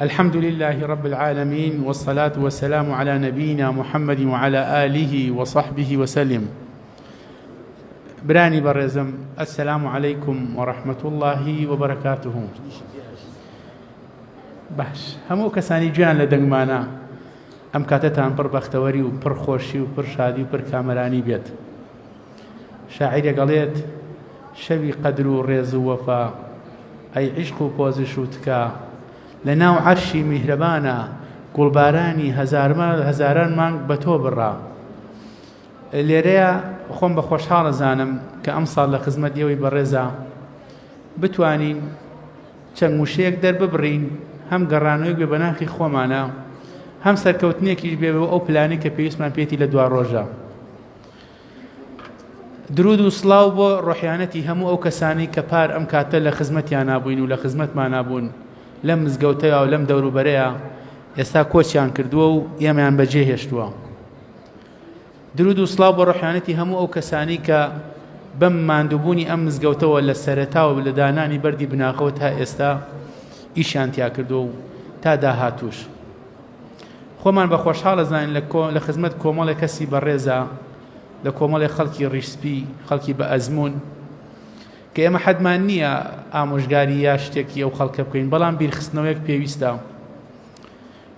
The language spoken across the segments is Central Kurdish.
الحمد لله رب العالمين والصلاة والسلام على نبينا محمد وعلى آله وصحبه وسلم. براني برزم، السلام عليكم ورحمة الله وبركاته. باش همو کەسانی گویان لە دەنگمانە ئەم کاتەتان پڕ بەختەوەری و پڕ خۆشی و پڕ شادی و پڕ کامەرانی بێت. شاعیرە گەڵێت شەوی قەدر و ڕێز و وەفا ئەی عیشق و پۆزش و تکا لە ناو عەرشی میهرەبانە گوڵبارانی هەزاران مانگ بە تۆ بڕا. لێرەیە خۆم بە خۆشحاڵ زانم کە ئەم ساڵ لە خزمەت ئێوەی بەڕێزە بتوانین چەند وشەیەک دەرببڕین، هەم گەڕانەوەی بێ بە ناخی خۆمانە، هەم سەرکەوتنێکیش بێ بە ئەو پلانی کە پێویستمان پێێتی لە دوا ڕۆژە. درود و سڵاو بۆ ڕۆحیانەتی هەموو ئەو کەسانی کە پار ئەم کاتە لە خزمەتیان نابووین و لە خزمەتمان نابوون لەم مزگەوتەیە و لەم دەوروبەرەیە ئێستا کۆچیان کردووە و ئێمەیان بەجێ هێشتووە. درود و سڵاو بۆ ڕۆحیانەتی هەموو ئەو کەسانی کە بەم ماندووبوونی ئەم مزگەوتەوە لە سەرەتاوە لە دانانی بەردی بناغەوە تا ئێستا ئیشیان تیا کردو و تا داهاتوش. خۆمان بە خۆشحاڵە زانین لە خزمەت کۆمەڵێک کەسی بەڕێزە، لە کۆمەڵێک خەڵکی ڕیشسپی، خەڵکی بە ئەزمون کە ئێمە حەدمان نییە ئامۆژگاری یا شتێکی ئەو خەڵکە بکەین، بەڵام بیرخستنەوەیەک پێویستە.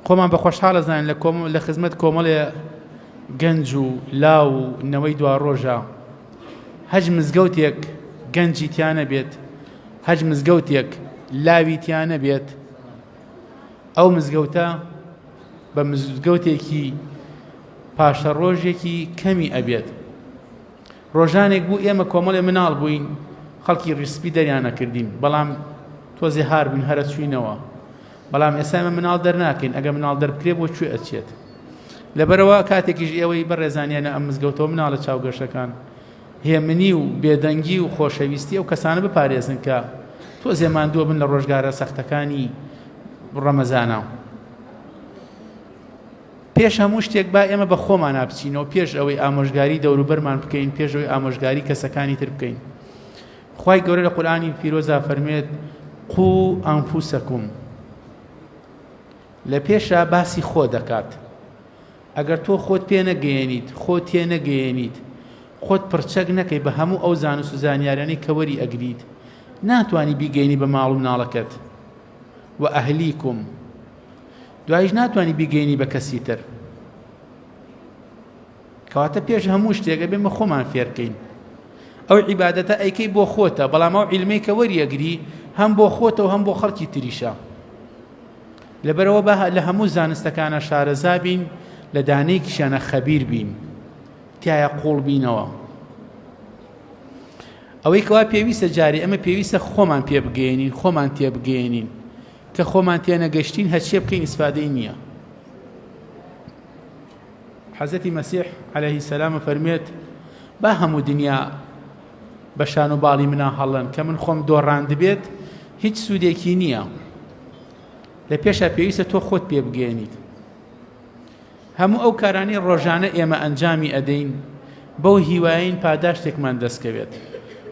خۆمان بە خۆشحاڵە زانین لە خزمەت کۆمەڵێ گەنج و لاو و نەوەی دوا ڕۆژە هەج مزگەوتێک گەنجی تیانە بێت، هەج مزگەوتێک لاوی تیانە بێت، ئەو مزگەوتە بە مزگەوتێکی پاشە ڕۆژێکی کەمی ئەبێت. ڕۆژانێک بوو ئێمە کۆمەڵێ مناڵ بووین، خەڵکی ڕیسپی دەریانە کردین، بەڵام تۆزێ هار بووین هەرە چوینەوە. بەڵام ئێستا ئێمە مناڵ دەرناکەین، ئەگە مناڵ دەربکرێ بۆ کوێ ئەچێت؟ لەبەرەوە کاتێکیش ئێوەی بەڕێزانیانە ئەم مزگەوتەوە مناڵە چاوگەشەکان هێمنی و بێدەنگی و خۆشەویستی ئەو کەسانە بپارێزن کە تۆزێ ماندووە بن لە ڕۆژگارە سەختەکانی ڕەمەزانە. پێش هەموو شتێک با ئێمە بە خۆمان بچینەوە، پێش ئەوەی ئامۆژگاری دەوروبەرمان بکەین، پێش ئەوەی ئامۆژگاری کەسەکانی تر بکەین. خوای گەورە لە قورئانی پیرۆزا فەرمێت قو ئەنفوسەکوم، لە پێشە باسی خۆ دەکات. ئەگەر تۆ خۆت پێ نەگەیەنیت، خۆت تێ نەگەیەنیت، خۆت پرچەک نەکەی بە هەموو ئەو زانست و زانیاریانەی کە وەری ئەگریت، ناتوانی بیگەینی بە ماڵ و مناڵەکەت و ئەهلیکم، دوایش ناتوانی بیگەینی بە کەسی تر. کەواتە پێش هەموو شتێکە بێمە خۆمان فێرکەین. ئەو عیبادەتە ئەیکەی بۆ خۆتە، بەڵام ئەو عیلمەی کە وەریەگری هەم بۆ خۆتە و هەم بۆ خەڵکی تریشە. لەبەرەوە بە لە هەموو زانستەکانە شارەزا بین، لە دانەیەکیشانە خەبیر بین، تایە قوڵ بینەوە. ئەوەی کەوا پێویستە جارێ ئەمە پێویستە خۆمان پێ بگەێنین، خۆمان تێ بگەێنین، کە خۆمان تێ نەگەشتین هەچێ بکەین ئیسفادەی نییە. حەزەتی مەسیح عەلەیهی سەلام فەرمێت با هەموو دنیا بە شان و باڵی منە هەڵەن کە من خۆم دۆڕاند بێت هیچ سوودێکی نییە. لە پێشە پێویستە تۆ خۆت پێ بگەێنیت. هەموو ئەو کارانی ڕۆژانە ئێمە ئەنجامی ئەدەین بەو هیوایین پاداشتێکمان دەستکەوێت.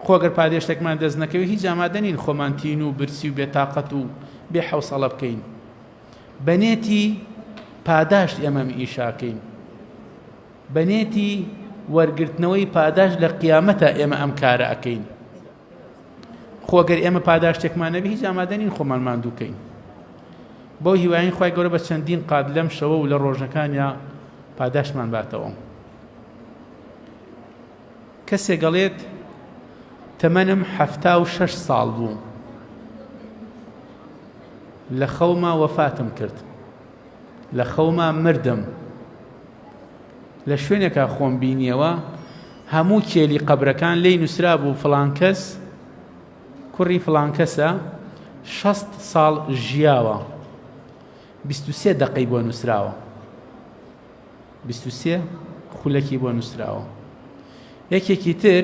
خۆگەر پاداشتێکمان دەست نەکەوێت هیچ ئامادە نین خۆمان تین و برسی و بێتاقەت و بێ حەوسەڵە بکەین. بەنێتی پاداشت ئێمە ئیشاکەین، بەنێتی وەرگرتنەوەی پاداش لە قیامەتە ئێمە ئەم کارە ئەکەین. خۆگەر ئێمە پاداشتێکمان نەبی هیچ ئامادە نین خۆمان ماندووکەین. بۆ هیوایین خوای گەورە بە چەندین قات لەم شەوە و لە ڕۆژەکانیا پاداشمان باتەوە. کەسێک گەڵێت تەمەنم 76 ساڵ بوو، لە خەوما وەفاتم کرد، لە خەوما مردم، لە شوێنێکا خۆم بینیەوە هەموو کێلی قەبرەکان لی نووسرا بوو فڵان کەس کوڕی فڵان کەسە 60 ساڵ ژیاوە، 23 دقەی بۆ نووسراوە، 23 خولەکی بۆ نووسراوە. یەکێکی تر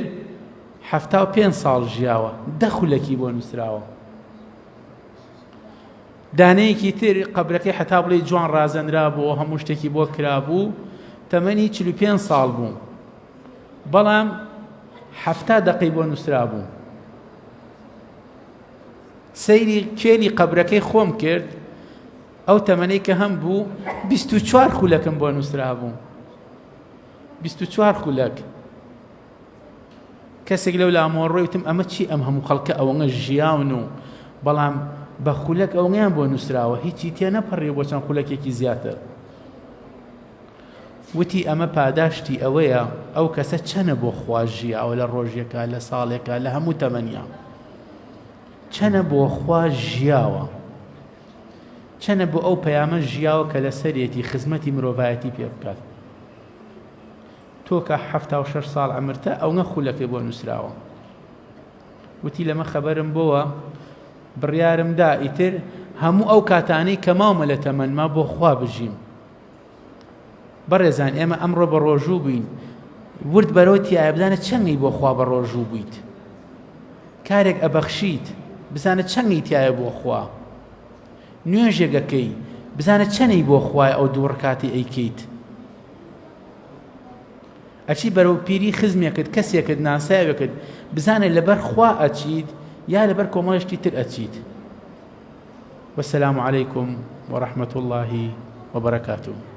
75 ساڵ ژیاوە، 10 خولەکی بۆ نووسراوە. دانەیەکی تر قەبرەکەی حتا بڵێ جوان ڕازەندرا بوو، هەموو شتێکی بۆ کرابوو، تەمەنی 45 ساڵ بوو، بەڵام 70 دقەی بۆ نووسرا بوو. سەیری کێلی قەبرەکەی خۆم کرد، ئەو تەمەنەی کە هەم بوو 24 خولەکم بۆ نووسرا بوو 24 خولەک کەسێک لەو لامۆڕۆی وتم ئەمە چی ئەم هەموو خەڵکە ئەوەنە ژیاون و بەڵام بە خولەک ئەوەیان بۆ نووسراوە هیچی تێ نەپەڕێ بۆ چەند خولەکێکی زیاتر وتی ئەمە پاداشتی ئەوەیە ئەو کەسە چەنە بۆ خوا ژیاوە لە ڕۆژێکە لە ساڵێکە لە هەموو تەمەنیا چەنە بۆ خوا ژیاوە چەنە بۆ ئەو پەیامە ژیاوە کە لە سەرێتی خزمەتی مرۆڤایەتی پێ بکات تۆ کە 76 ساڵ عمرتە ئەوە خولەکەی بۆ نووسراوە وتی لەمە خەبەرم بۆوە بڕیارم دا ئیتر هەموو ئەو کاتانەی کە ماومە لە تەمەنما بۆ خوا بژیم بەڕێزان ئێمە ئەمڕۆ بە ڕۆژوو بووین ورد بەرەوە تیایە بزانە چەندی بۆ خوا بە ڕۆژوو بوویت کارێک ئەبەخشیت بزانە چەندی تایە بۆ خوا نوێژێگەکەی بزانە چەندی بۆ خوای ئەو دوو ڕکاتی ئەیکەیت ئەچی بەرەو پیری خزمێکت کەسێکت ناساوێکت بزانە لەبەر خوا ئەچیت یا لەبەر کۆمەڵێشتی تر ئەچیت وەسەلام عەلەیکم وەڕەحمەتوڵڵاهی وبركاته.